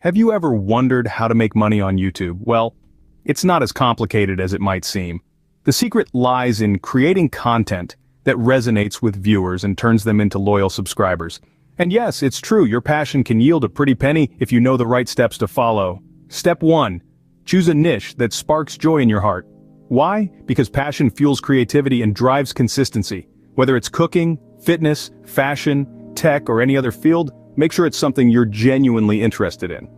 Have you ever wondered how to make money on YouTube? Well, it's not as complicated as it might seem. The secret lies in creating content that resonates with viewers and turns them into loyal subscribers. And yes, it's true, your passion can yield a pretty penny if you know the right steps to follow. Step 1. Choose a niche that sparks joy in your heart. Why? Because passion fuels creativity and drives consistency. Whether it's cooking, fitness, fashion, tech, or any other field, make sure it's something you're genuinely interested in.